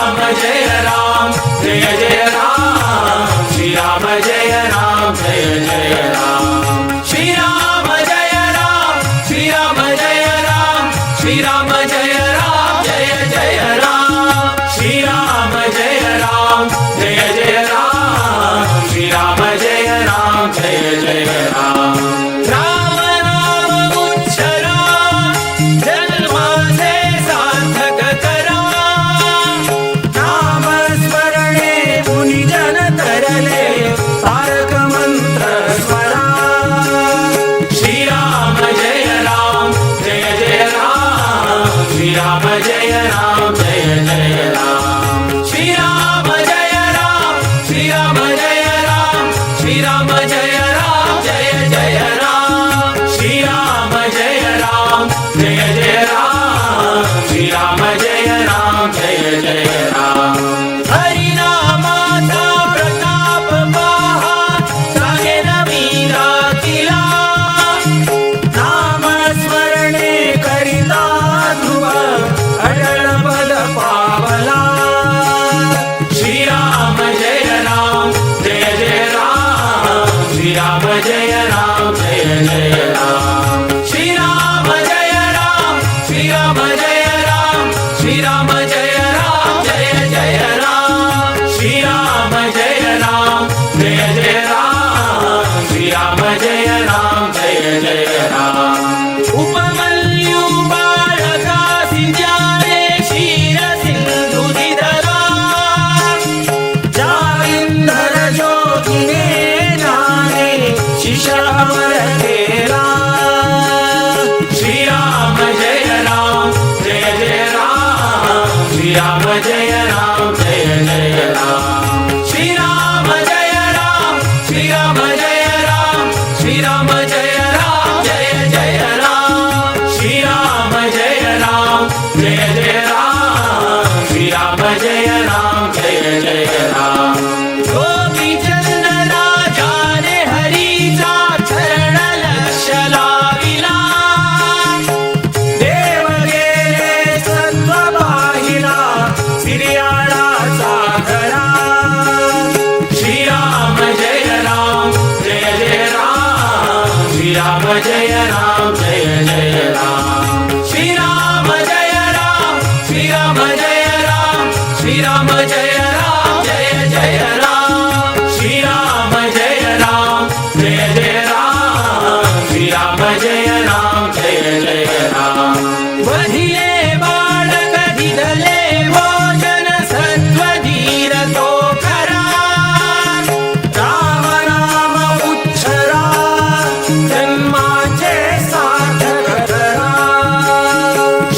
राम जय राम जय जय राम श्री राम जय राम जय जय राम श्री राम जय राम श्री राम जय राम श्री राम जय राम जय जय राम श्री राम जय राम जय जय राम श्री राम जय राम जय जय राम राम नाम उच्चारा जन्माचे सार्थक करा नाम स्मरणे मुनिजन तरले तारक मंत्र स्वरा श्री राम जय राम जय जय राम श्री राम जय राम जय जय राम श्री राम जय राम श्री राम जय राम श्री राम जय राम जय जय राम श्री राम जय राम जय जय राम श्री राम जय राम जय जय राम हरि नामाचा प्रताप पहा जागेन मीरा किला नाम स्मरणे करिता ध्रुव अडळ पद पावला श्री राम जय राम जय जय राम श्री राम जय राम जय जय राम श्री राम जय राम श्री राम जय राम श्री राम जय राम जय जय राम श्री राम जय राम जय जय राम श्री राम जय राम जय जय राम उपमन्यु बाळकासी ज्याने क्षीर सिंधू दिधला जाविंदर जोगिने जाने शिशा अमर केला श्री राम जय राम जय जय राम श्री राम जय राम जय जय राम श्री राम जय राम श्री राम जय राम श्री राम जय राम जय जय राम श्री राम जय राम जय जय राम श्री राम जय राम जय जय राम गोपीचंद राजाने हरीचा चरण लक्ष लाविला देव गेले सत्व पाहिला सिरियाळाचा घरा श्री राम जय राम जय जय राम श्री राम जय राम जय जय राम श्री राम जय राम श्री राम जय राम श्री राम जय राम जय जय राम श्री राम जय राम जय जय राम श्री राम जय राम जय जय राम वहिले बाळक दिदले भोजन सत्व धीर तो खरा राम नाम उच्चरा जन्माचे सार्थक करा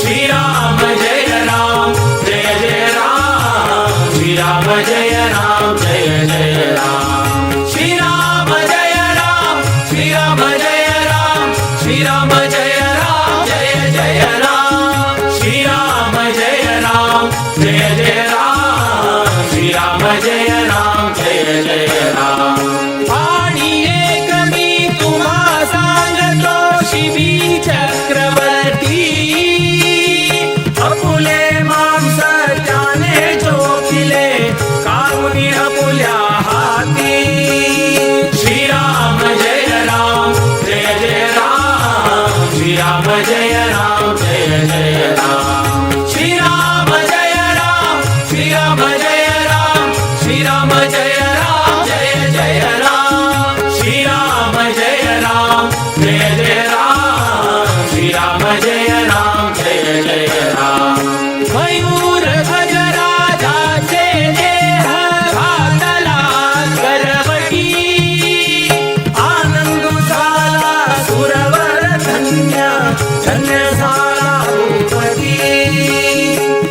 श्री राम जय राम जय जय राम श्री राम जय राम जय जय राम श्री राम जय राम श्री राम जय राम श्री राम जय राम जय जय राम श्री राम जय राम जय जय राम श्री राम जय राम जय जय राम आणि एक मी तुम्हा सांगतो शिबी चक्रवर्ती अपुले मांस त्याने चोखिले कारुणी अपुल्या हाती श्री राम जय राम जय जय राम श्री राम जय राम जय जय राम श्री राम जय राम श्री राम जय राम श्री राम जय राम जय जय राम श्री राम जय राम जय जय राम श्री राम जय राम जय जय राम मयूर गजराजाचे देह घातला करवटी आनंद झाला सुरवर धन्य धन्य झाला भूपती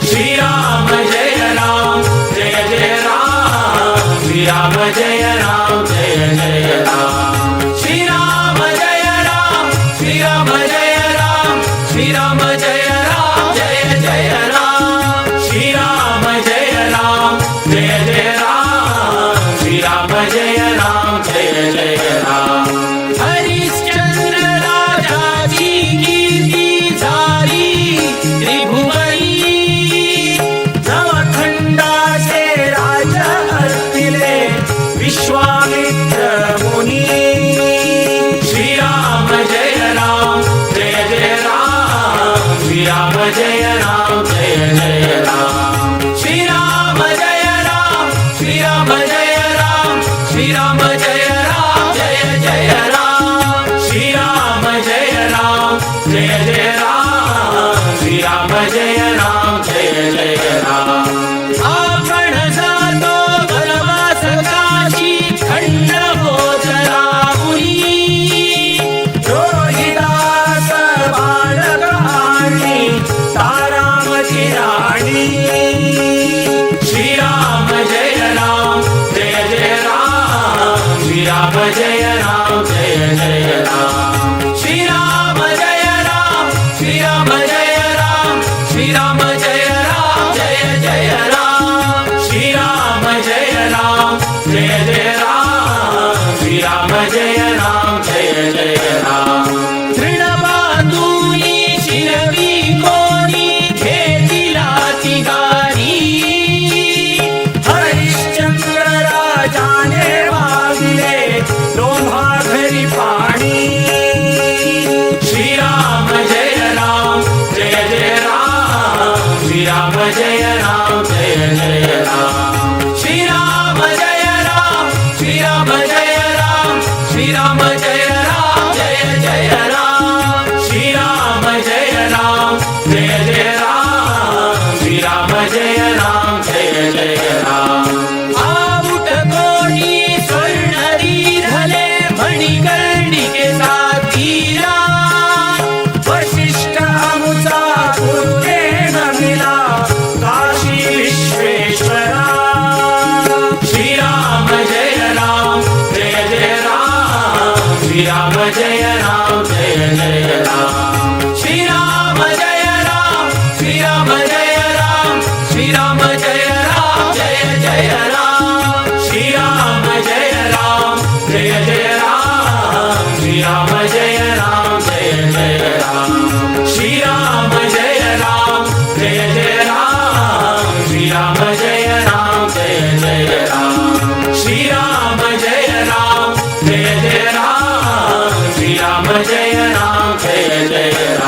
श्री राम जय राम जय जय राम श्री राम जय राम जय जय राम श्री राम जय राम श्री राम जय राम श्री राम जय राम जय जय राम श्री राम जय राम जय जय राम श्री राम जय राम जय जय राम हरिश्चंद्र राजाची कीर्ती झाली त्रिभुवनी नवखंडा जय राम जय जय राम श्रीराम जय राम श्रीराम जय राम श्रीराम जय राम जय जय राम श्रीराम जय राम जय जय राम श्रीराम जय राम जय जय राम आपण जातो वनवास काशी खंड होतला मुनी रोहिदास बालक आणि तारामती राणी श्रीराम जय राम जय जय राम श्रीराम जय राम जय जय राम श्रीराम जय राम श्रीराम जय राम श्रीराम जय राम जय जय राम श्रीराम जय राम जय जय राम श्रीराम जय राम जय जय राम तृणबांधूनी शिरवी कोणी घेतिला तिगारी हरिश्चंद्र राजाने वागले लोभा घरी पाणी श्रीराम जय राम जय जय राम श्रीराम जय राम जय जय राम श्रीराम जय राम श्रीराम जय राम श्रीराम जय राम जय जय राम श्रीराम जय राम जय जय राम श्रीराम जय राम जय जय राम आवुट कोणी स्वर्णरी धले मणिकर्णिके साथीला वशिष्ठ अमुचा गुरुने नमिला काशी विश्वेश्वरा श्रीराम जय राम जय जय राम श्रीराम जय राम जय जय राम श्रीराम जय राम श्रीराम जय राम श्रीराम जय राम जय जय राम श्रीराम जय राम जय जय राम श्रीराम जय राम जय जय राम श्रीराम जय राम जय जय राम श्रीराम जय राम जय जय राम श्रीराम जय राम जय जय राम श्रीराम जय राम जय जय